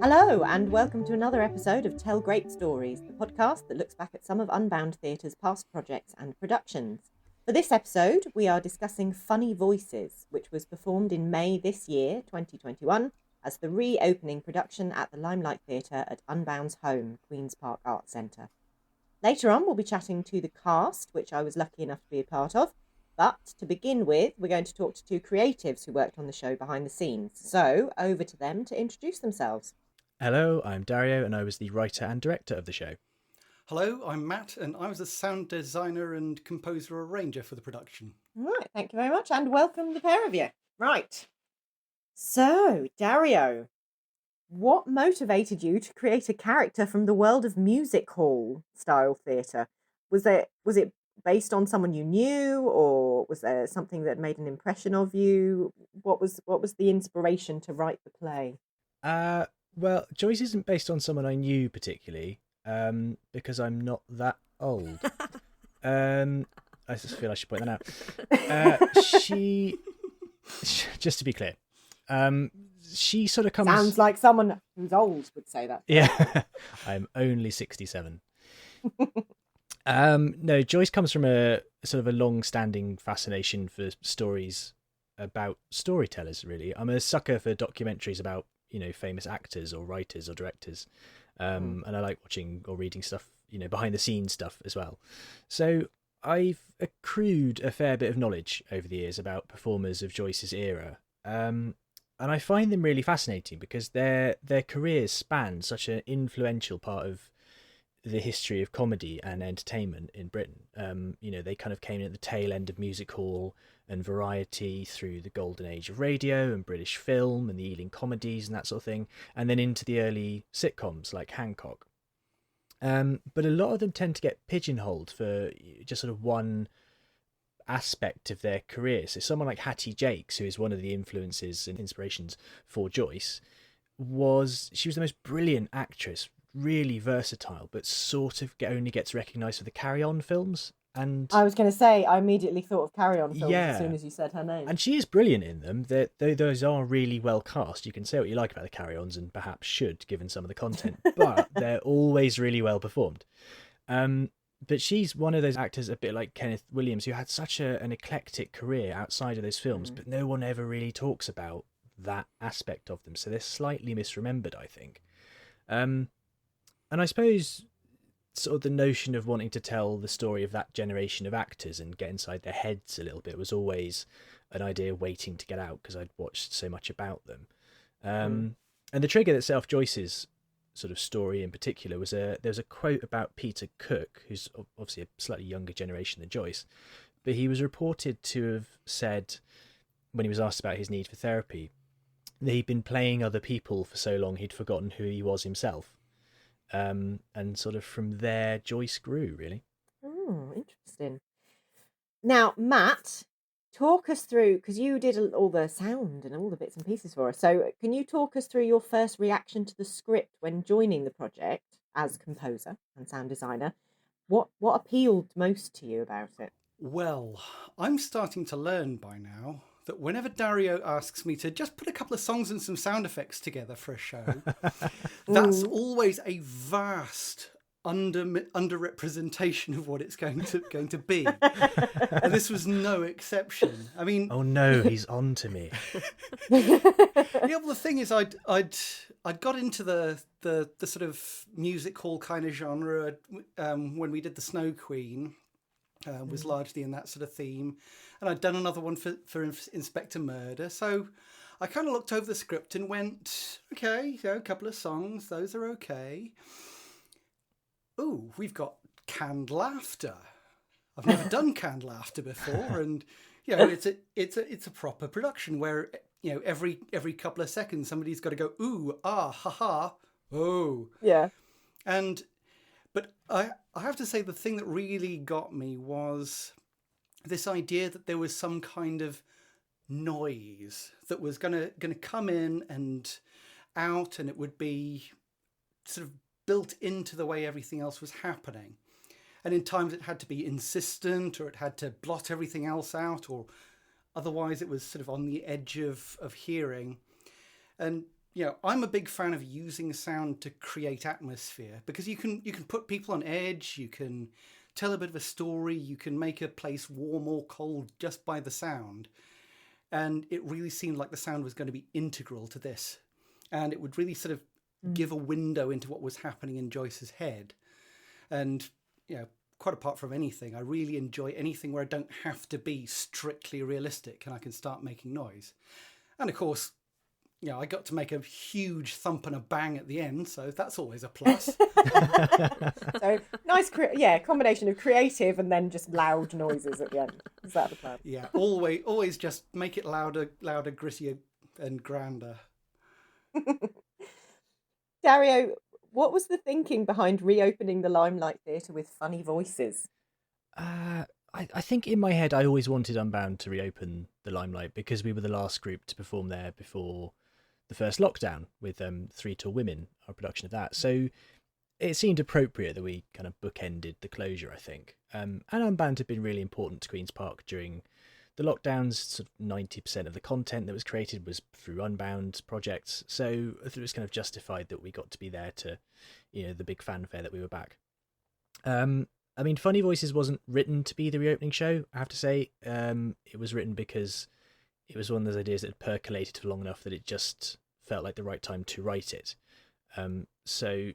Hello, and welcome to another episode of Tell Great Stories, the podcast that looks back at some of Unbound Theatre's past projects and productions. For this episode, we are discussing Funny Voices, which was performed in May this year, 2021, as the reopening production at the Limelight Theatre at Unbound's home, Queen's Park Arts Centre. Later on, we'll be chatting to the cast, which I was lucky enough to be a part of. But to begin with, we're going to talk to two creatives who worked on the show behind the scenes. So over to them to introduce themselves. Hello, I'm Dario, and I was the writer and director of the show. Hello, I'm Matt, and I was a sound designer and composer arranger for the production. Right, thank you very much, and welcome the pair of you. Right. So, Dario, what motivated you to create a character from the world of music hall style theatre? Was it based on someone you knew, or was there something that made an impression of you? What was the inspiration to write the play? Well, Joyce isn't based on someone I knew particularly, because I'm not that old. I just feel I should point that out. She, just to be clear, she sort of comes... Sounds like someone who's old would say that. Yeah, I'm only 67. No, Joyce comes from a sort of a long-standing fascination for stories about storytellers, really. I'm a sucker for documentaries about famous actors or writers or directors. And I like watching or reading stuff, behind the scenes stuff as well. So I've accrued a fair bit of knowledge over the years about performers of Joyce's era. And I find them really fascinating because their careers span such an influential part of the history of comedy and entertainment in Britain. They kind of came in at the tail end of music hall and variety through the golden age of radio and British film and the Ealing comedies and that sort of thing, and then into the early sitcoms like Hancock. But a lot of them tend to get pigeonholed for just sort of one aspect of their career. So someone like Hattie Jakes, who is one of the influences and inspirations for Joyce, she was the most brilliant actress, really versatile, but sort of only gets recognised for the Carry On films. And I was going to say, I immediately thought of Carry On films as soon as you said her name. And she is brilliant in them. Those are really well cast. You can say what you like about the Carry Ons, and perhaps should, given some of the content, but they're always really well performed. But she's one of those actors, a bit like Kenneth Williams, who had such an eclectic career outside of those films, but no one ever really talks about that aspect of them. So they're slightly misremembered, I think. And I suppose sort of the notion of wanting to tell the story of that generation of actors and get inside their heads a little bit was always an idea waiting to get out because I'd watched so much about them. And the trigger that set off Joyce's sort of story in particular was there's a quote about Peter Cook, who's obviously a slightly younger generation than Joyce, but he was reported to have said, when he was asked about his need for therapy, that he'd been playing other people for so long he'd forgotten who he was himself. And sort of from there, Joyce grew, really. Oh, interesting. Now, Matt, talk us through, because you did all the sound and all the bits and pieces for us. So can you talk us through your first reaction to the script when joining the project as composer and sound designer? What appealed most to you about it? Well, I'm starting to learn by now that whenever Dario asks me to just put a couple of songs and some sound effects together for a show, that's always a vast underrepresentation of what it's going to be. And this was no exception. I mean, oh no, he's on to me. Yeah, well, the thing is, I'd got into the sort of music hall kind of genre when we did The Snow Queen. Was largely in that sort of theme, and I'd done another one for Inspector Murder, so I kind of looked over the script and went, okay, a couple of songs, those are okay. Ooh, we've got canned laughter. I've never done canned laughter before, and it's a proper production where every couple of seconds somebody's got to go ooh, ah, ha ha, oh, yeah. But I have to say the thing that really got me was this idea that there was some kind of noise that was gonna come in and out, and it would be sort of built into the way everything else was happening. And in times it had to be insistent, or it had to blot everything else out, or otherwise it was sort of on the edge of hearing. And I'm a big fan of using sound to create atmosphere, because you can put people on edge, you can tell a bit of a story, you can make a place warm or cold just by the sound. And it really seemed like the sound was going to be integral to this. And it would really sort of give a window into what was happening in Joyce's head. And, quite apart from anything, I really enjoy anything where I don't have to be strictly realistic and I can start making noise. And of course, I got to make a huge thump and a bang at the end, so that's always a plus. So nice, combination of creative and then just loud noises at the end. Is that the plan? Yeah, always just make it louder, grittier, and grander. Dario, what was the thinking behind reopening the Limelight Theatre with funny voices? I think in my head I always wanted Unbound to reopen the Limelight because we were the last group to perform there before the first lockdown with 3 Tall Women, our production of that. So it seemed appropriate that we kind of bookended the closure, I think. And Unbound had been really important to Queen's Park during the lockdowns. Sort of 90% of the content that was created was through Unbound projects. So it was kind of justified that we got to be there to, the big fanfare that we were back. I mean, Funny Voices wasn't written to be the reopening show, I have to say. It was written because it was one of those ideas that had percolated for long enough that it just felt like the right time to write it. So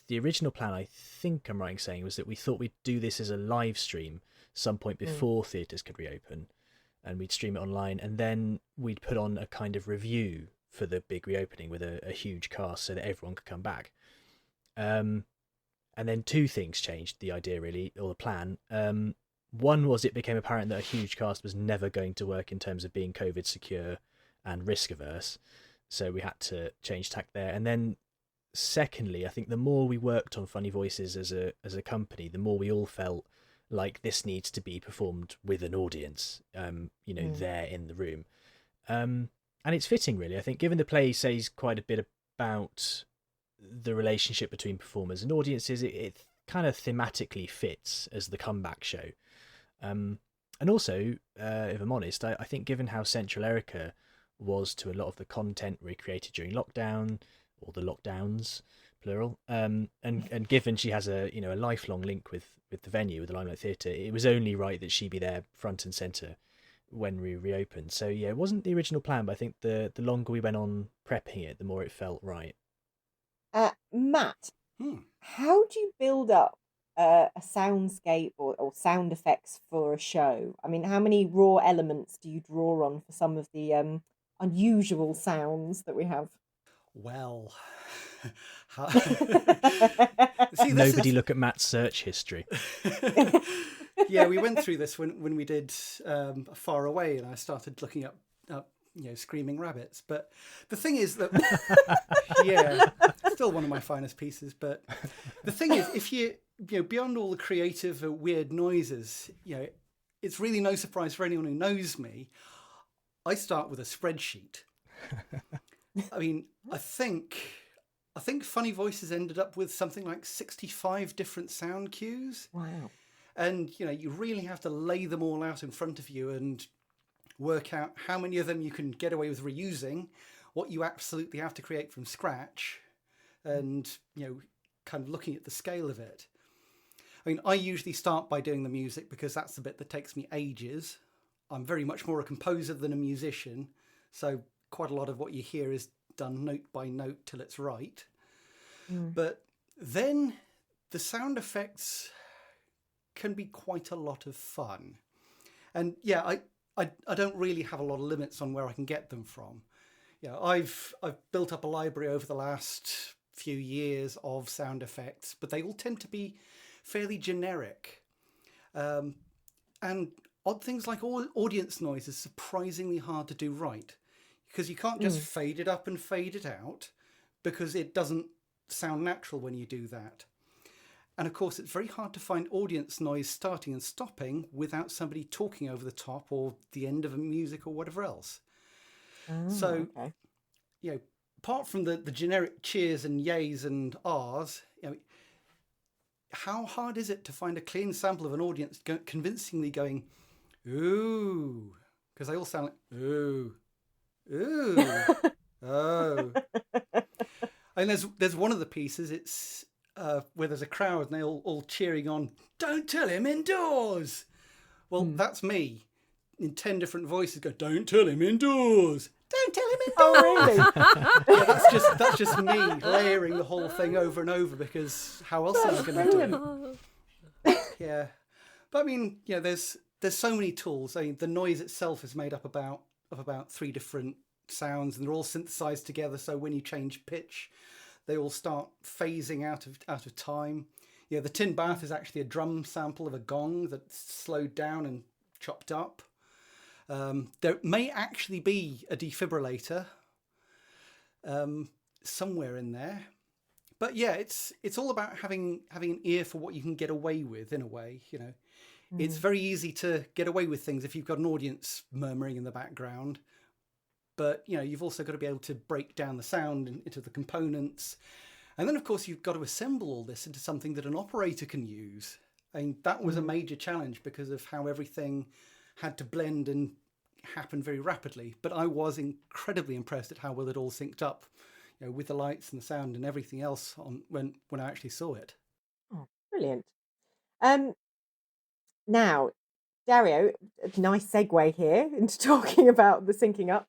the original plan, I think I'm right in saying, was that we thought we'd do this as a live stream some point before theatres could reopen, and we'd stream it online, and then we'd put on a kind of review for the big reopening with a huge cast so that everyone could come back. And then 2 things changed the idea, really, or the plan. One was it became apparent that a huge cast was never going to work in terms of being COVID secure and risk averse. So we had to change tack there. And then secondly, I think the more we worked on Funny Voices as a company, the more we all felt like this needs to be performed with an audience, there in the room. And it's fitting, really. I think given the play says quite a bit about the relationship between performers and audiences, it kind of thematically fits as the comeback show. And also, if I'm honest, I think given how central Erika was to a lot of the content we created during lockdown, or the lockdowns, plural, and given she has a lifelong link with the venue, with the Limelight Theatre, it was only right that she be there front and centre when we reopened. So yeah, it wasn't the original plan, but I think the longer we went on prepping it, the more it felt right. Matt, how do you build up a soundscape or sound effects for a show? I mean, how many raw elements do you draw on for some of the unusual sounds that we have? Well, nobody look at Matt's search history. Yeah, we went through this when we did Far Away, and I started looking up Screaming Rabbits. But the thing is that, yeah, still one of my finest pieces. But the thing is, if you beyond all the creative weird noises, it's really no surprise for anyone who knows me. I start with a spreadsheet. I mean, I think Funny Voices ended up with something like 65 different sound cues. Wow. And, you really have to lay them all out in front of you and work out how many of them you can get away with reusing, what you absolutely have to create from scratch, and, kind of looking at the scale of it. I mean, I usually start by doing the music because that's the bit that takes me ages. I'm very much more a composer than a musician, so quite a lot of what you hear is done note by note till it's right. But then the sound effects can be quite a lot of fun. And yeah, I don't really have a lot of limits on where I can get them from. I've built up a library over the last few years of sound effects, but they all tend to be fairly generic. And odd things like audience noise is surprisingly hard to do right, because you can't just fade it up and fade it out, because it doesn't sound natural when you do that. And of course, it's very hard to find audience noise starting and stopping without somebody talking over the top or the end of a music or whatever else. So, apart from the generic cheers and yays and ahs, how hard is it to find a clean sample of an audience convincingly going, ooh, because they all sound like, ooh, ooh, oh. And there's one of the pieces, it's where there's a crowd and they all cheering on, don't tell him indoors. Well, that's me in 10 different voices go, don't tell him indoors. Don't tell him indoors. Oh, really? Yeah, that's just me layering the whole thing over and over, because how else am I going to do it? Yeah. But I mean, there's so many tools. I mean, the noise itself is made up of about 3 different sounds, and they're all synthesized together. So when you change pitch, they all start phasing out of time. Yeah, the tin bath is actually a drum sample of a gong that's slowed down and chopped up. There may actually be a defibrillator somewhere in there. But yeah, it's all about having an ear for what you can get away with, in a way. It's very easy to get away with things if you've got an audience murmuring in the background. But, you've also got to be able to break down the sound into the components. And then, of course, you've got to assemble all this into something that an operator can use. And that was a major challenge because of how everything had to blend and happen very rapidly. But I was incredibly impressed at how well it all synced up, with the lights and the sound and everything else when I actually saw it. Oh, brilliant. Now, Dario, a nice segue here into talking about the syncing up.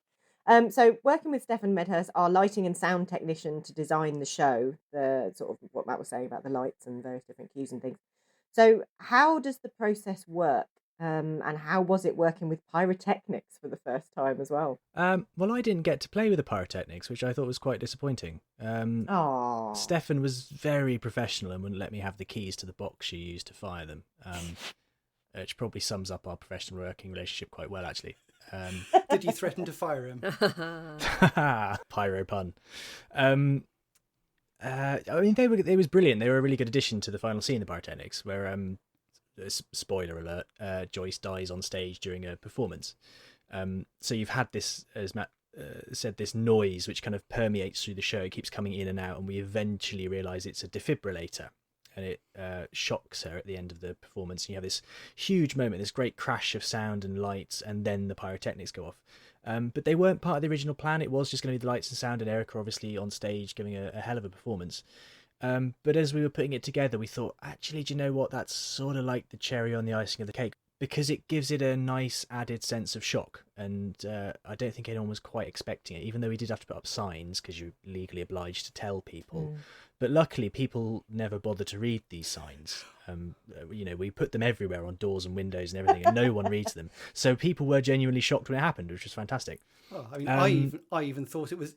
So working with Stefan Medhurst, our lighting and sound technician, to design the show, the sort of what Matt was saying about the lights and various different cues and things. So how does the process work? And how was it working with pyrotechnics for the first time as well? Well, I didn't get to play with the pyrotechnics, which I thought was quite disappointing. Stefan was very professional and wouldn't let me have the keys to the box she used to fire them, which probably sums up our professional working relationship quite well, actually. Did you threaten to fire him? Pyro pun. I mean, it was brilliant. They were a really good addition to the final scene, the pyrotechnics, where spoiler alert, Joyce dies on stage during a performance. So you've had this, as Matt said, this noise which kind of permeates through the show. It keeps coming in and out, and we eventually realise it's a defibrillator, and it shocks her at the end of the performance. And you have this huge moment, this great crash of sound and lights, and then the pyrotechnics go off. But they weren't part of the original plan. It was just going to be the lights and sound, and Erika obviously on stage giving a hell of a performance. But as we were putting it together, we thought, actually, do you know what? That's sort of like the cherry on the icing of the cake, because it gives it a nice added sense of shock. And I don't think anyone was quite expecting it, even though we did have to put up signs because you're legally obliged to tell people. But luckily, people never bother to read these signs. We put them everywhere on doors and windows and everything, and no one reads them. So people were genuinely shocked when it happened, which was fantastic. Oh, I mean, I even thought it was.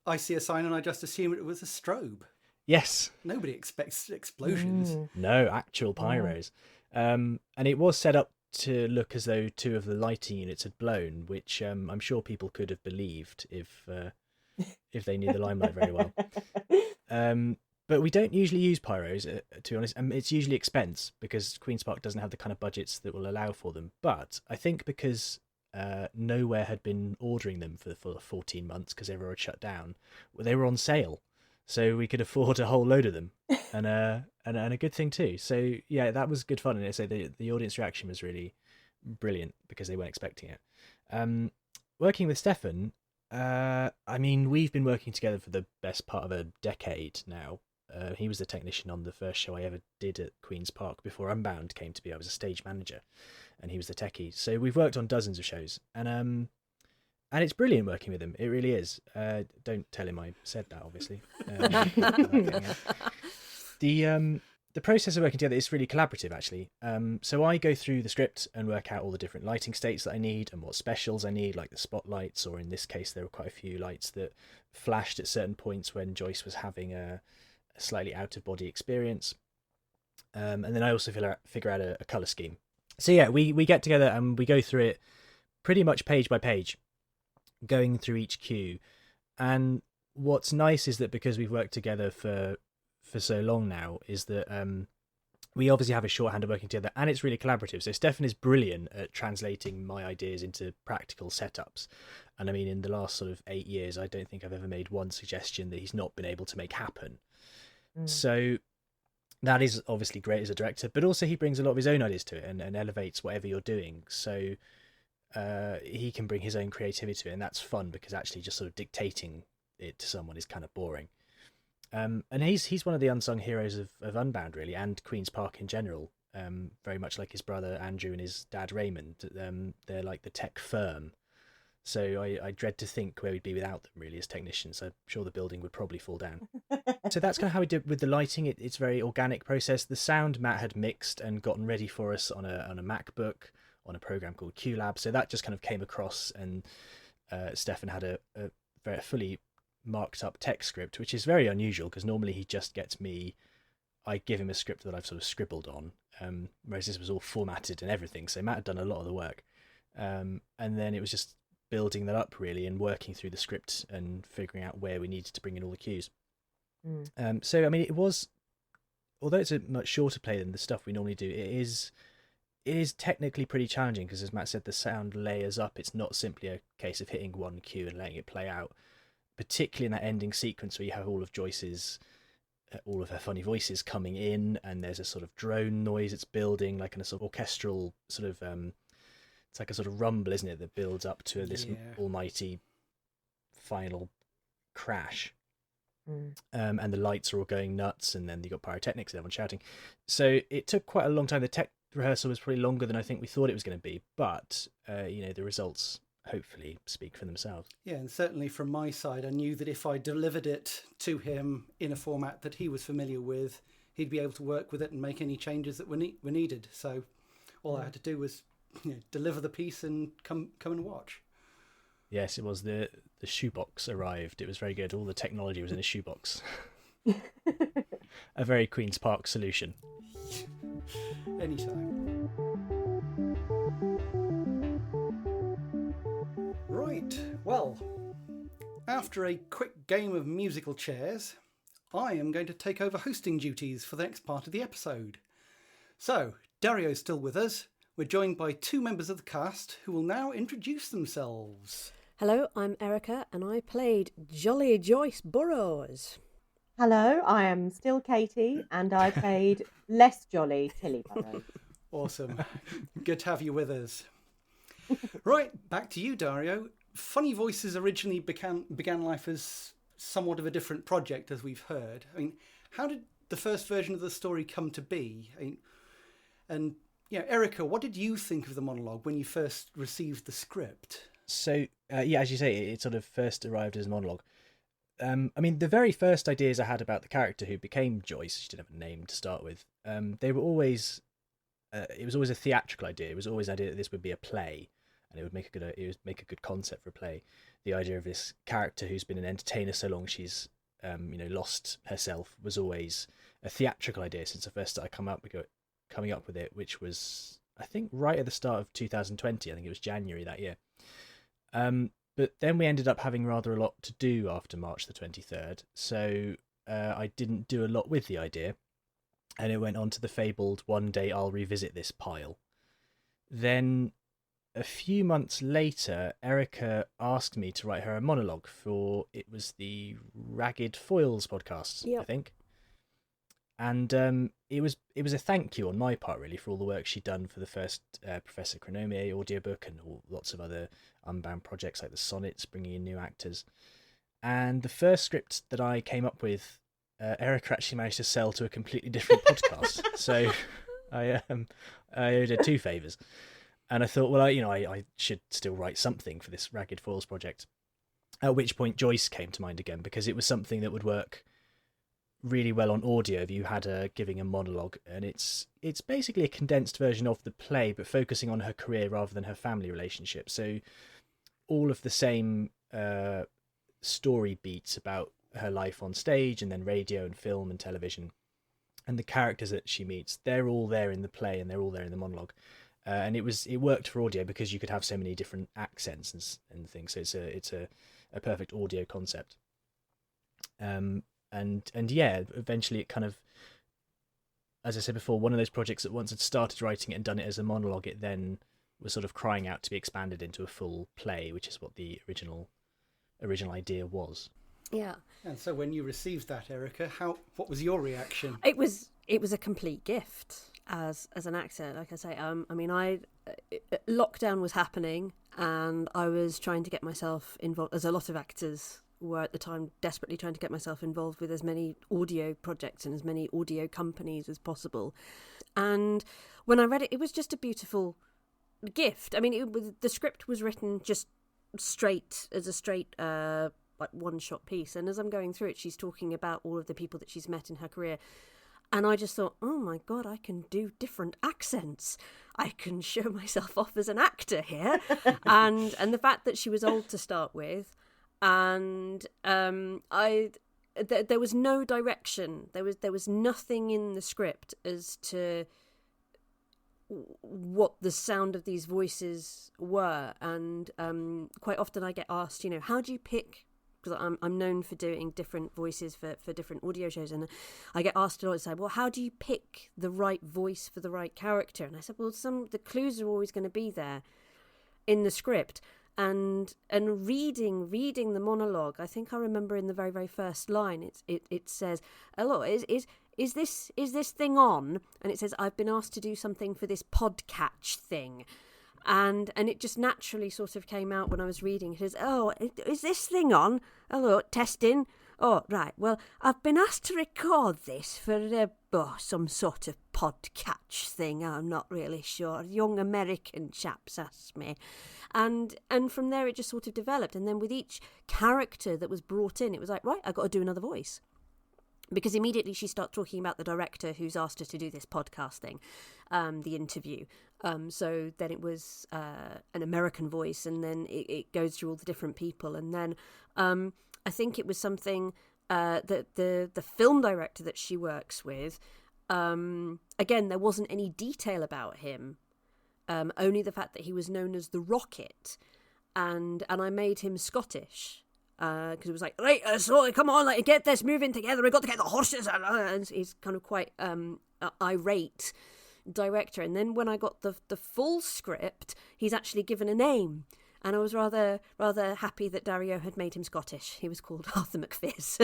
I see a sign and I just assumed it was a strobe. Yes. Nobody expects explosions. No, actual pyros. And it was set up to look as though 2 of the lighting units had blown, which I'm sure people could have believed if they knew the Limelight very well. But we don't usually use pyros, to be honest. It's usually expense, because Queen's Park doesn't have the kind of budgets that will allow for them. But I think because nowhere had been ordering them for 14 months because everywhere had shut down, they were on sale. So we could afford a whole load of them, and a good thing too. So yeah, that was good fun. And so the audience reaction was really brilliant because they weren't expecting it. Working with Stefan, I mean, we've been working together for the best part of a decade now. He was the technician on the first show I ever did at Queen's Park before Unbound came to be. I was a stage manager, and he was the techie. So we've worked on dozens of shows, and it's brilliant working with him. It really is. Don't tell him I said that, obviously. The process of working together is really collaborative, actually. So I go through the script and work out all the different lighting states that I need and what specials I need, like the spotlights, or in this case, there were quite a few lights that flashed at certain points when Joyce was having a slightly out-of-body experience. And then I also figure out a colour scheme. So yeah, we get together and we go through it pretty much page by page, going through each cue. And what's nice is that because we've worked together for so long now, is that we obviously have a shorthand of working together, and it's really collaborative. So Stefan is brilliant at translating my ideas into practical setups. And I mean, in the last sort of 8 years, I don't think I've ever made one suggestion that he's not been able to make happen. So that is obviously great as a director, but also he brings a lot of his own ideas to it and elevates whatever you're doing. So he can bring his own creativity to it, and that's fun, because actually just sort of dictating it to someone is kind of boring. And he's one of the unsung heroes of Unbound, really, and Queen's Park in general. Very much like his brother Andrew and his dad Raymond. They're like the tech firm. So I dread to think where we'd be without them, really, as technicians. I'm sure the building would probably fall down. So that's kind of how we did with the lighting. It's a very organic process. The sound Matt had mixed and gotten ready for us on a MacBook on a program called QLab. So that just kind of came across, and Stefan had a very fully marked up text script, which is very unusual, because normally he just gets me, I give him a script that I've sort of scribbled on, whereas this was all formatted and everything. So Matt had done a lot of the work, and then it was just building that up, really, and working through the script and figuring out where we needed to bring in all the cues. So I mean, it was, although it's a much shorter play than the stuff we normally do, it is technically pretty challenging, because, as Matt said, the sound layers up. It's not simply a case of hitting one cue and letting it play out, particularly in that ending sequence where you have all of Joyce's, all of her funny voices coming in, and there's a sort of drone noise it's building, like in a sort of orchestral sort of, it's like a sort of rumble, isn't it, that builds up to this almighty final crash. And the lights are all going nuts, and then you got pyrotechnics and everyone shouting. So it took quite a long time. The tech rehearsal was probably longer than I think we thought it was going to be, but the results hopefully speak for themselves. Yeah, and certainly from my side, I knew that if I delivered it to him in a format that he was familiar with, he'd be able to work with it and make any changes that were needed. So all I had to do was deliver the piece and come and watch. Yes, it was the shoebox arrived. It was very good. All the technology was in a shoebox. A very Queen's Park solution. Anytime. Right, well, after a quick game of musical chairs, I am going to take over hosting duties for the next part of the episode. So, Dario's still with us. We're joined by two members of the cast who will now introduce themselves. Hello, I'm Erika, and I played Jolly Joyce Burrows. Hello, I am still Katie, and I played less jolly Tilly Burrows. Awesome. Good to have you with us. Right, back to you, Dario. Funny Voices originally began life as somewhat of a different project, as we've heard. I mean, how did the first version of the story come to be? Erika, what did you think of the monologue when you first received the script? So, as you say, it sort of first arrived as a monologue. I mean, the very first ideas I had about the character who became Joyce, she didn't have a name to start with, they were always, it was always a theatrical idea. It was always the idea that this would be a play, and it would make a good concept for a play. The idea of this character who's been an entertainer so long she's, lost herself, was always a theatrical idea since I first started coming up with it, which was, I think, right at the start of 2020. I think it was January that year. But then we ended up having rather a lot to do after March the 23rd, so I didn't do a lot with the idea, and it went on to the fabled "one day I'll revisit this" pile. Then a few months later, Erika asked me to write her a monologue for, it was the Ragged Foils podcast, I think. And it was a thank you on my part, really, for all the work she'd done for the first Professor Chronomia audiobook and lots of other Unbound projects like the Sonnets, bringing in new actors. And the first script that I came up with, Erika actually managed to sell to a completely different podcast. So I owed her two favours. And I thought, well, I should still write something for this Ragged Foils project. At which point Joyce came to mind again, because it was something that would work really well on audio if you had her giving a monologue, and it's basically a condensed version of the play, but focusing on her career rather than her family relationship. So all of the same story beats about her life on stage and then radio and film and television, and the characters that she meets, they're all there in the play and they're all there in the monologue. And it worked for audio because you could have so many different accents and things. So it's a perfect audio concept. And yeah, eventually it kind of, as I said before, one of those projects that once had started writing it and done it as a monologue, it then was sort of crying out to be expanded into a full play, which is what the original idea was. Yeah. And so when you received that, Erika, what was your reaction? It was a complete gift as an actor. Like I say, lockdown was happening, and I was trying to get myself involved, as a lot of actors were at the time, desperately trying to get myself involved with as many audio projects and as many audio companies as possible. And when I read it, it was just a beautiful gift. I mean, the script was written just straight like one-shot piece, and as I'm going through it, she's talking about all of the people that she's met in her career, and I just thought, oh my god, I can do different accents. I can show myself off as an actor here. and the fact that she was old to start with, and there was no direction. There was nothing in the script as to what the sound of these voices were, and quite often I get asked, how do you pick, because I'm known for doing different voices for different audio shows, and I get asked a lot, say, well, how do you pick the right voice for the right character? And I said, well, the clues are always going to be there in the script, and reading the monologue. I think I remember in the very, very first line, it says, hello, is this thing on? And it says, I've been asked to do something for this podcatch thing. And it just naturally sort of came out when I was reading. It says, oh, is this thing on? Hello, testing. Oh, right. Well, I've been asked to record this for some sort of podcatch thing. I'm not really sure. Young American chaps asked me. And from there it just sort of developed. And then with each character that was brought in, it was like, right, I've got to do another voice. Because immediately she starts talking about the director who's asked her to do this podcast thing, the interview. So then it was an American voice, and then it goes through all the different people. And then I think it was something that the film director that she works with, again, there wasn't any detail about him, only the fact that he was known as the Rocket. And I made him Scottish. Because it was like, right, so come on, like, get this moving together. We've got to get the horses. And he's kind of quite irate director. And then when I got the full script, he's actually given a name. And I was rather happy that Dario had made him Scottish. He was called Arthur McPhis.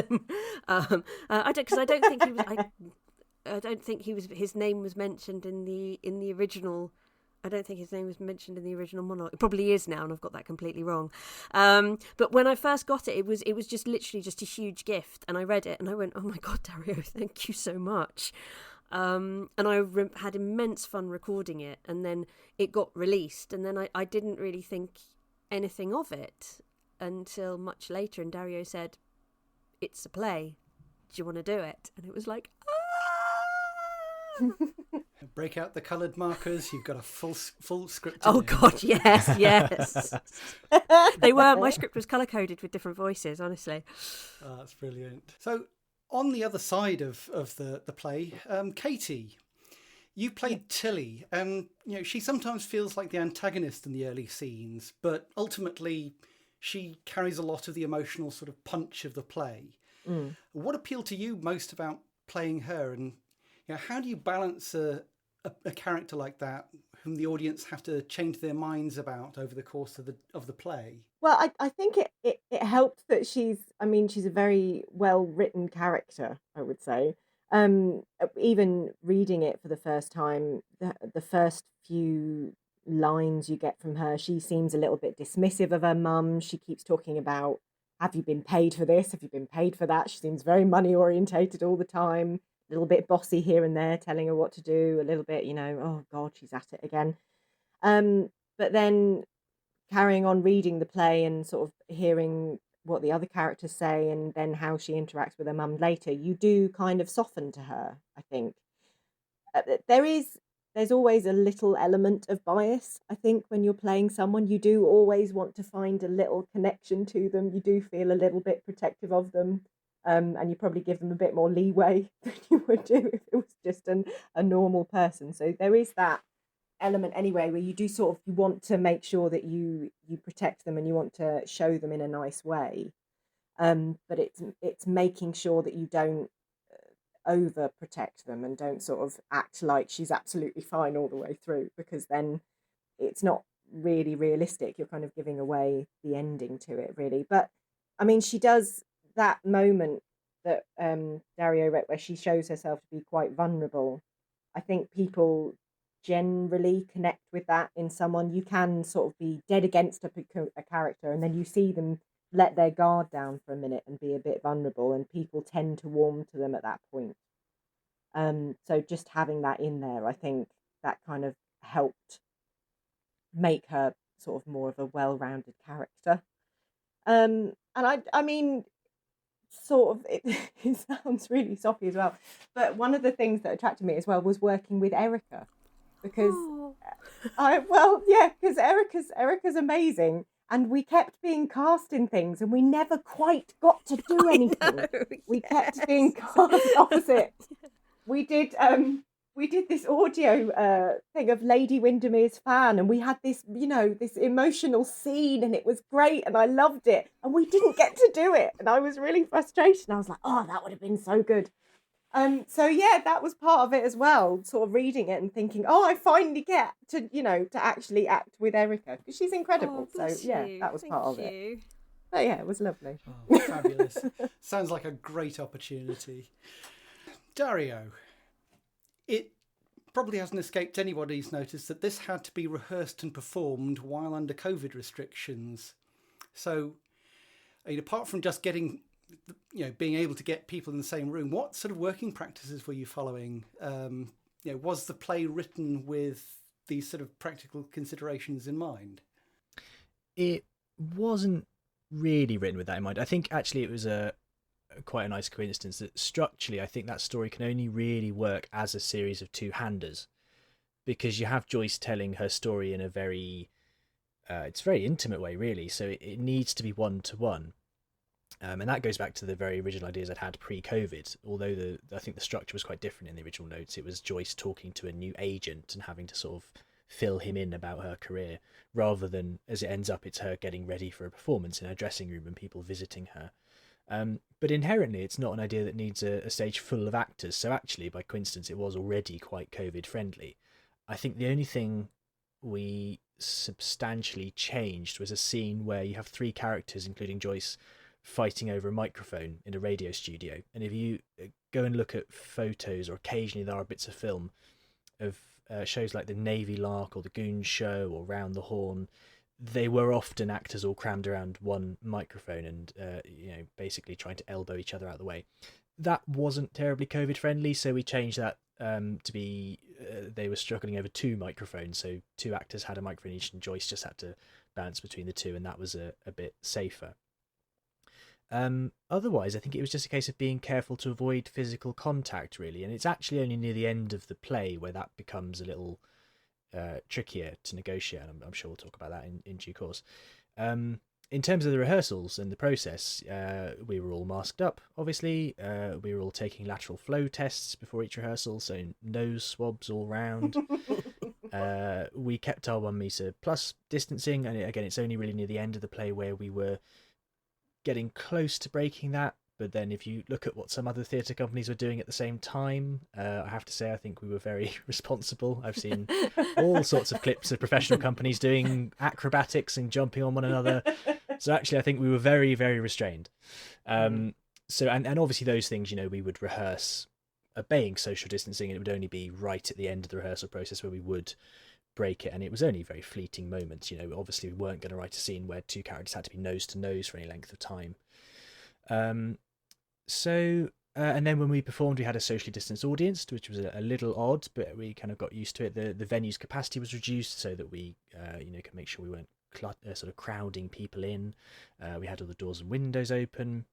I don't think his name was mentioned in the original. I don't think his name was mentioned in the original monologue. It probably is now, and I've got that completely wrong. But when I first got it, it was just literally just a huge gift. And I read it, and I went, "Oh my God, Dario, thank you so much." And I had immense fun recording it, and then it got released, and then I didn't really think anything of it until much later. And Dario said, "It's a play. Do you want to do it?" And it was like, Break out the coloured markers. You've got a full script. Oh God, yes. They were. My script was colour coded with different voices. Honestly, that's brilliant. So, on the other side of the play, Katie, you played Tilly, and she sometimes feels like the antagonist in the early scenes, but ultimately she carries a lot of the emotional sort of punch of the play. What appealed to you most about playing her, and how do you balance a character like that whom the audience have to change their minds about over the course of the play? Well, I think it helped that she's a very well written character, I would say. Even reading it for the first time, the first few lines you get from her, she seems a little bit dismissive of her mum. She keeps talking about, have you been paid for this? Have you been paid for that? She seems very money orientated all the time. A little bit bossy here and there, telling her what to do, a little bit, oh God, she's at it again. But then carrying on reading the play and sort of hearing what the other characters say, and then how she interacts with her mum later, you do kind of soften to her, I think. There's always a little element of bias, I think, when you're playing someone. You do always want to find a little connection to them. You do feel a little bit protective of them. And you probably give them a bit more leeway than you would do if it was just a normal person. So there is that element anyway, where you do you want to make sure that you protect them and you want to show them in a nice way. But it's making sure that you don't overprotect them and don't sort of act like she's absolutely fine all the way through, because then it's not really realistic. You're kind of giving away the ending to it, really. But I mean, she does that moment that Dario wrote where she shows herself to be quite vulnerable. I think people generally connect with that in someone. You can sort of be dead against a character, and then you see them let their guard down for a minute and be a bit vulnerable, and people tend to warm to them at that point. So just having that in there, I think that kind of helped make her sort of more of a well-rounded character. And I mean, sort of, it sounds really soppy as well, but one of the things that attracted me as well was working with Erika, because because Erika's amazing, and we kept being cast in things and we never quite got to do anything. We kept being cast opposite. We did this audio thing of Lady Windermere's fan, and we had this, this emotional scene, and it was great, and I loved it, and we didn't get to do it, and I was really frustrated. I was like, oh, that would have been so good. So yeah, that was part of it as well, sort of reading it and thinking, oh, I finally get to, to actually act with Erika, because she's incredible. So yeah, that was part of it. But yeah, it was lovely. Oh, fabulous. Sounds like a great opportunity. Dario, it probably hasn't escaped anybody's notice that this had to be rehearsed and performed while under COVID restrictions. So, apart from just getting, being able to get people in the same room, what sort of working practices were you following? Was the play written with these sort of practical considerations in mind? It wasn't really written with that in mind. I think actually it was quite a nice coincidence that structurally I think that story can only really work as a series of two-handers, because you have Joyce telling her story in a very it's a very intimate way, really, so it needs to be one-to-one, and that goes back to the very original ideas I'd had pre-COVID, although I think the structure was quite different in the original notes. It was Joyce talking to a new agent and having to sort of fill him in about her career, rather than, as it ends up, it's her getting ready for a performance in her dressing room and people visiting her. But inherently, it's not an idea that needs a stage full of actors. So actually, by coincidence, it was already quite COVID friendly. I think the only thing we substantially changed was a scene where you have three characters, including Joyce, fighting over a microphone in a radio studio. And if you go and look at photos, or occasionally there are bits of film of shows like the Navy Lark or the Goon Show or Round the Horn, they were often actors all crammed around one microphone and basically trying to elbow each other out of the way. That wasn't terribly COVID friendly, so we changed that to be they were struggling over two microphones, so two actors had a microphone each and Joyce just had to bounce between the two, and that was a bit safer. Otherwise, I think it was just a case of being careful to avoid physical contact, really, and it's actually only near the end of the play where that becomes a little trickier to negotiate, and I'm sure we'll talk about that in due course. In terms of the rehearsals and the process, we were all masked up, obviously. We were all taking lateral flow tests before each rehearsal, so nose swabs all round. We kept our 1 metre plus distancing, and again, it's only really near the end of the play where we were getting close to breaking that. But then if you look at what some other theatre companies were doing at the same time, I have to say I think we were very responsible. I've seen all sorts of clips of professional companies doing acrobatics and jumping on one another. So actually I think we were very, very restrained. So and obviously those things, we would rehearse obeying social distancing, and it would only be right at the end of the rehearsal process where we would break it, and it was only very fleeting moments. Obviously we weren't going to write a scene where two characters had to be nose to nose for any length of time. And then when we performed, we had a socially distanced audience, which was a little odd, but we kind of got used to it. The venue's capacity was reduced so that we, can make sure we weren't sort of crowding people in. We had all the doors and windows open.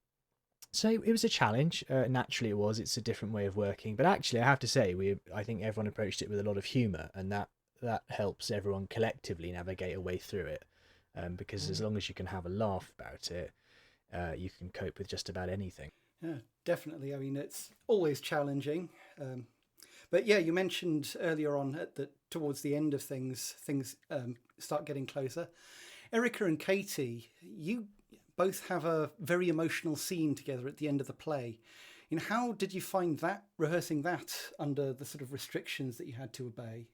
So it was a challenge. Naturally it was. It's a different way of working. But actually, I have to say, I think everyone approached it with a lot of humour, and that helps everyone collectively navigate a way through it. Because as long as you can have a laugh about it, you can cope with just about anything. Yeah, definitely. I mean, it's always challenging. But yeah, you mentioned earlier on that towards the end of things start getting closer. Erika and Katie, you both have a very emotional scene together at the end of the play. how did you find that, rehearsing that under the sort of restrictions that you had to obey?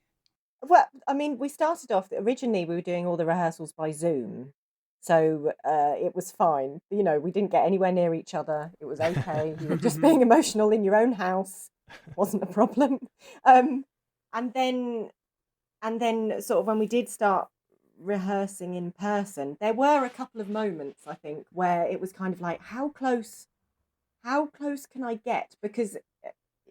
Well, I mean, we started off, originally we were doing all the rehearsals by Zoom. So it was fine. You know, we didn't get anywhere near each other. It was okay. You were just being emotional in your own house. Wasn't a problem. And then sort of when we did start rehearsing in person, there were a couple of moments, I think, where it was kind of like, how close can I get? Because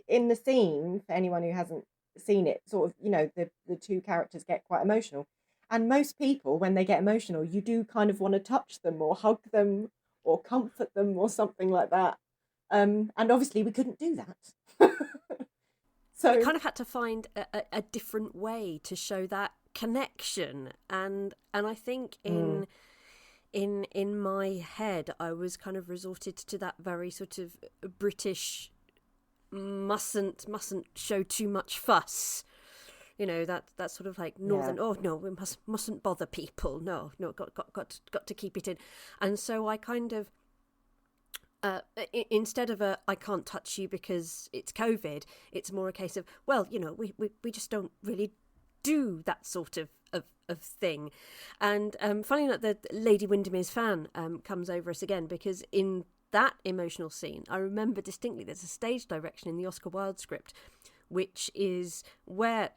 in the scene, for anyone who hasn't seen it, sort of, you know, the two characters get quite emotional. And most people, when they get emotional, you do kind of want to touch them or hug them or comfort them or something like that. And obviously we couldn't do that. So we kind of had to find a different way to show that connection. And I think in my head, I was kind of resorted to that very sort of British mustn't show too much fuss. You know, that sort of like northern. Yeah. Oh no, we mustn't bother people. No, got to keep it in. And so I kind of, instead of I can't touch you because it's COVID, it's more a case of, well, you know, we just don't really do that sort of thing. And funny enough, the Lady Windermere's fan comes over us again, because in that emotional scene, I remember distinctly there's a stage direction in the Oscar Wilde script, which is where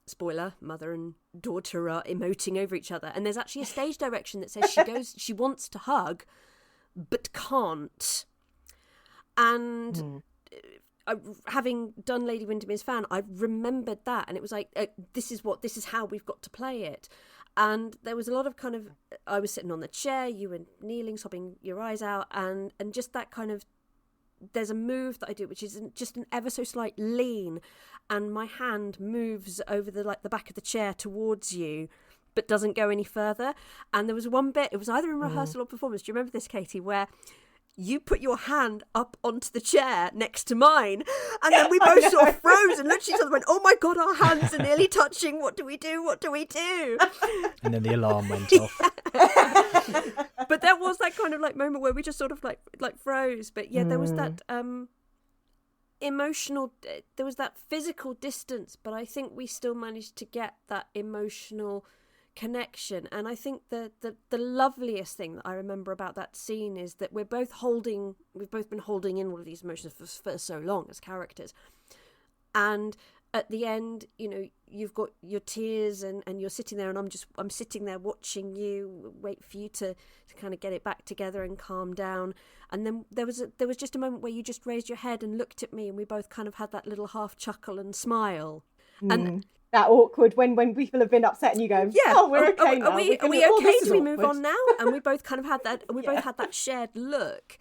spoiler, mother and daughter are emoting over each other, and there's actually a stage direction that says she wants to hug but can't. And having done Lady Windermere's fan, I remembered that, and it was like, this is how we've got to play it. And there was a lot of kind of, I was sitting on the chair, you were kneeling, sobbing your eyes out, and just that kind of, there's a move that I do, which is just an ever so slight lean, and my hand moves over the back of the chair towards you, but doesn't go any further. And there was one bit, it was either in rehearsal or performance, do you remember this, Katie, where you put your hand up onto the chair next to mine, and then we both sort of froze and looked at each other and went, oh my God, our hands are nearly touching. What do we do? And then the alarm went off. But there was that kind of like moment where we just sort of like froze. But yeah, there was that emotional, there was that physical distance, but I think we still managed to get that emotional connection. And I think the loveliest thing that I remember about that scene is that we've both been holding in all of these emotions for so long as characters, and at the end, you know, you've got your tears and you're sitting there, and I'm sitting there watching you, wait for you to kind of get it back together and calm down. And then there was just a moment where you just raised your head and looked at me, and we both kind of had that little half chuckle and smile. And that awkward when people have been upset and you go, yeah, oh, we're okay now. Are we okay? Do we move on now? And we both kind of had that. We both had that shared look.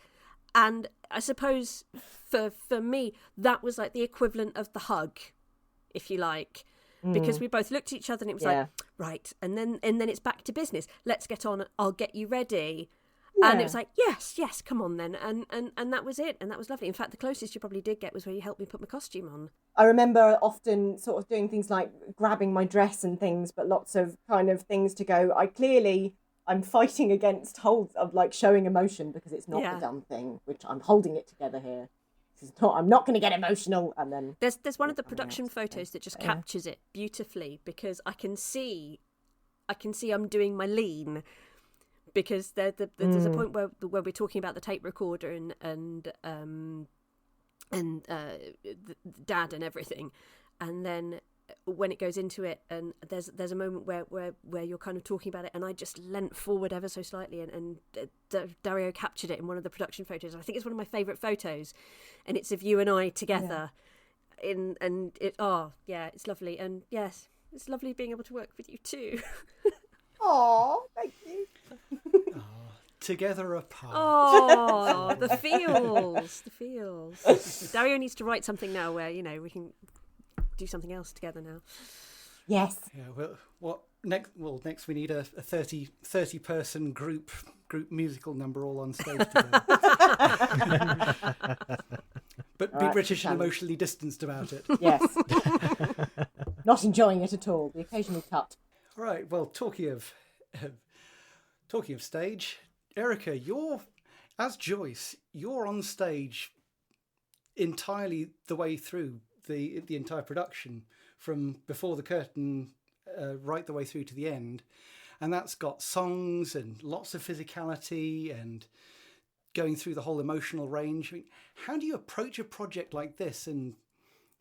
And I suppose for me, that was like the equivalent of the hug, if you like, because we both looked at each other and it was like, right, and then it's back to business. Let's get on. I'll get you ready. Yeah. And it was like, yes, come on then. And that was it. And that was lovely. In fact, the closest you probably did get was where you helped me put my costume on. I remember often sort of doing things like grabbing my dress and things, but lots of kind of things to go, I'm fighting against holds of like showing emotion, because it's not the dumb thing, which I'm holding it together here. I'm not going to get emotional. And then there's one of the production photos that just captures it beautifully, because I can see I'm doing my lean, because there's a point where we're talking about the tape recorder and Dad and everything, and then when it goes into it, and there's a moment where you're kind of talking about it, and I just leant forward ever so slightly, and Dario captured it in one of the production photos. I think it's one of my favourite photos, and it's of you and I together. It's lovely, and yes, it's lovely being able to work with you too. Oh, thank you. Together apart. Oh, the feels. Dario needs to write something now where, you know, we can do something else together now. Yes. Yeah. Well, what next? Well, next we need a 30 person group musical number all on stage together. But be British and emotionally distanced about it. Yes. Not enjoying it at all. The occasional cut. All right. Well, talking of stage, Erika, as Joyce, you're on stage entirely the way through the entire production, from before the curtain right the way through to the end. And that's got songs and lots of physicality and going through the whole emotional range. I mean, how do you approach a project like this and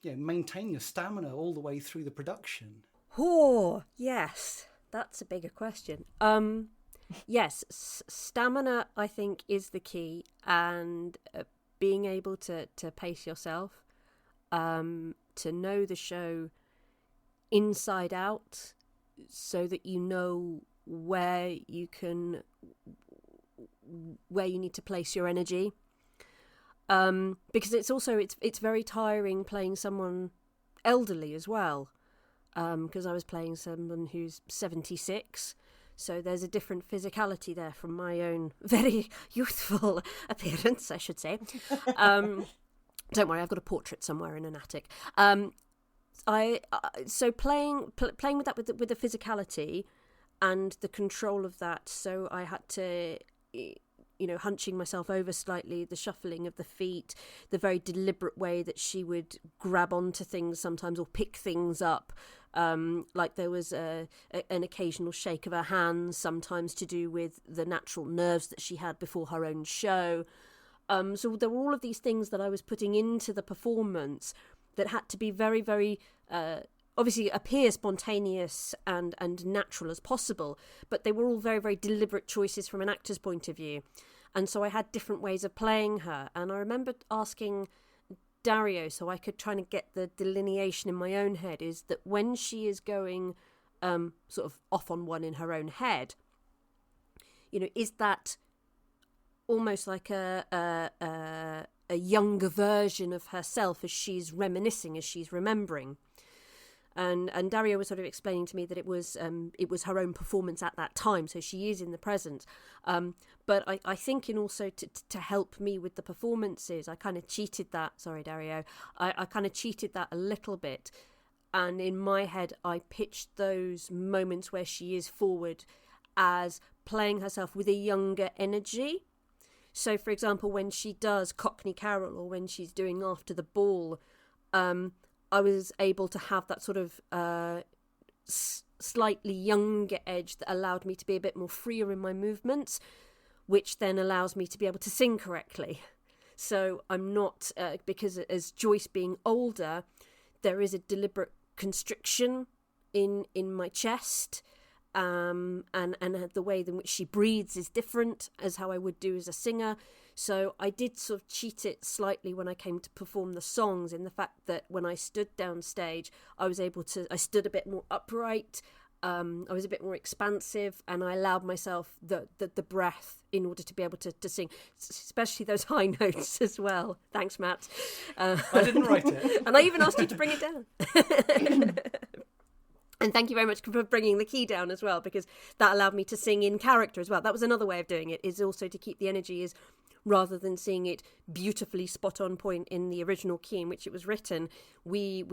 maintain your stamina all the way through the production? Oh, yes, that's a bigger question. Yes, stamina, I think, is the key, and being able to pace yourself, to know the show inside out, so that you know where you need to place your energy. Because it's very tiring playing someone elderly as well. Because I was playing someone who's 76. So there's a different physicality there from my own very youthful appearance, I should say. Don't worry, I've got a portrait somewhere in an attic. So playing with that with the physicality and the control of that. So I had to, hunching myself over slightly, the shuffling of the feet, the very deliberate way that she would grab onto things sometimes or pick things up. Like there was an occasional shake of her hands, sometimes to do with the natural nerves that she had before her own show. So there were all of these things that I was putting into the performance that had to be very, very, obviously appear spontaneous and natural as possible, but they were all very, very deliberate choices from an actor's point of view. And so I had different ways of playing her. And I remember asking Dario, so I could try and get the delineation in my own head, is that when she is going sort of off on one in her own head, is that almost like a younger version of herself as she's reminiscing, as she's remembering. And Dario was sort of explaining to me that it was her own performance at that time, so she is in the present. But I think in also to help me with the performances, I kind of cheated that. Sorry, Dario. I kind of cheated that a little bit. And in my head, I pitched those moments where she is forward as playing herself with a younger energy. So, for example, when she does Cockney Carol or when she's doing After the Ball, I was able to have that sort of slightly younger edge that allowed me to be a bit more freer in my movements, which then allows me to be able to sing correctly. So I'm not, because as Joyce being older, there is a deliberate constriction in my chest, and the way in which she breathes is different as how I would do as a singer. So I did sort of cheat it slightly when I came to perform the songs, in the fact that when I stood downstage, I stood a bit more upright, I was a bit more expansive, and I allowed myself the breath in order to be able to sing, especially those high notes as well. Thanks, Matt. I didn't write it. And I even asked you to bring it down. And thank you very much for bringing the key down as well, because that allowed me to sing in character as well. That was another way of doing it, is also to keep the energy, is rather than seeing it beautifully spot on point in the original key in which it was written, we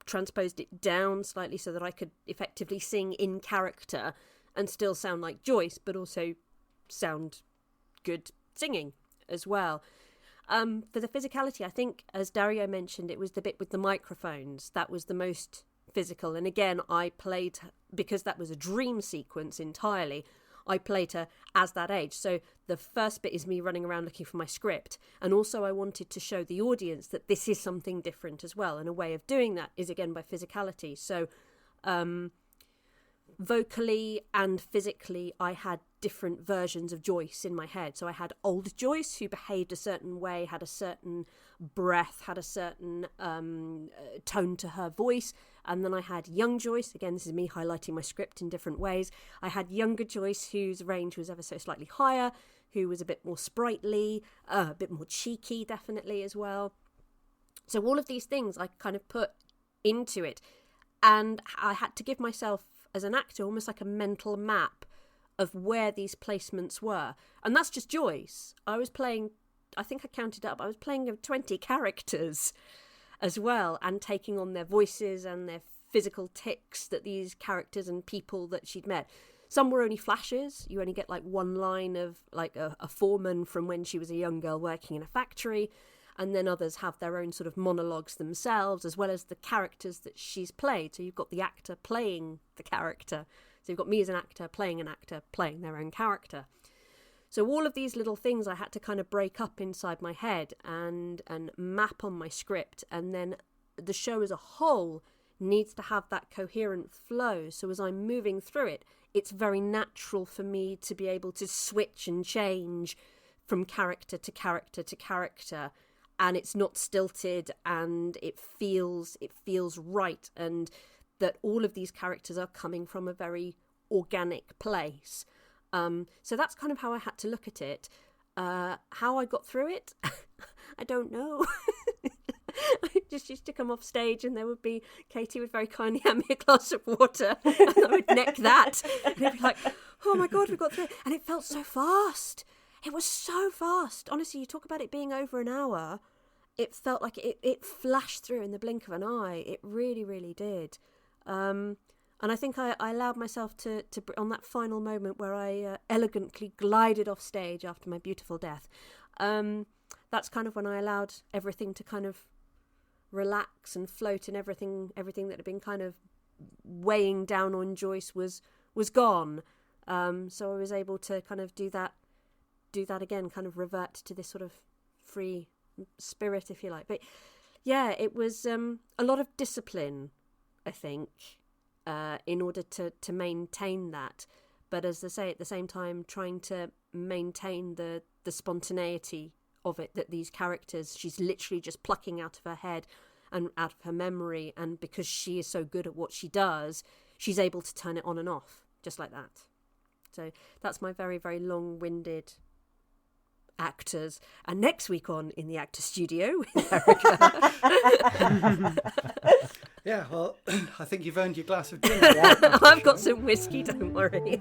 transposed it down slightly so that I could effectively sing in character and still sound like Joyce, but also sound good singing as well. For the physicality, I think, as Dario mentioned, it was the bit with the microphones that was the most physical. And again, I played, because that was a dream sequence entirely, I played her as that age. So the first bit is me running around looking for my script. And also I wanted to show the audience that this is something different as well. And a way of doing that is, again, by physicality. So vocally and physically, I had different versions of Joyce in my head. So I had old Joyce, who behaved a certain way, had a certain breath, had a certain tone to her voice. And then I had young Joyce. Again, this is me highlighting my script in different ways. I had younger Joyce, whose range was ever so slightly higher, who was a bit more sprightly, a bit more cheeky, definitely, as well. So all of these things I kind of put into it. And I had to give myself, as an actor, almost like a mental map of where these placements were. And that's just Joyce. I was playing, I think I counted up, I was playing 20 characters as well, and taking on their voices and their physical tics that these characters and people that she'd met. Some were only flashes. You only get like one line of like a foreman from when she was a young girl working in a factory. and then others have their own sort of monologues themselves, as well as the characters that she's played. So you've got the actor playing the character. So you've got me as an actor playing their own character. So all of these little things I had to kind of break up inside my head and map on my script, and then the show as a whole needs to have that coherent flow. So as I'm moving through it, it's very natural for me to be able to switch and change from character to character to character, and it's not stilted, and it feels right, and that all of these characters are coming from a very organic place. So that's kind of how I had to look at it. How I got through it, I don't know. I just used to come off stage, and Katie would very kindly hand me a glass of water, and I would neck that, and it'd be like, oh my God, we got through it. And it felt so fast. It was so fast. Honestly, you talk about it being over an hour. It felt like it flashed through in the blink of an eye. It really, really did. And I think I allowed myself to on that final moment where I elegantly glided off stage after my beautiful death. That's kind of when I allowed everything to kind of relax and float, and everything that had been kind of weighing down on Joyce was gone. So I was able to kind of do that again, kind of revert to this sort of free spirit, if you like. But yeah, it was a lot of discipline, I think, in order to maintain that. But as I say, at the same time, trying to maintain the spontaneity of it, that these characters, she's literally just plucking out of her head and out of her memory, and because she is so good at what she does, she's able to turn it on and off just like that. So that's my very, very long-winded actors. And next week on In the Actor Studio with Erika. Yeah, well, I think you've earned your glass of gin. I've got some whiskey, don't worry.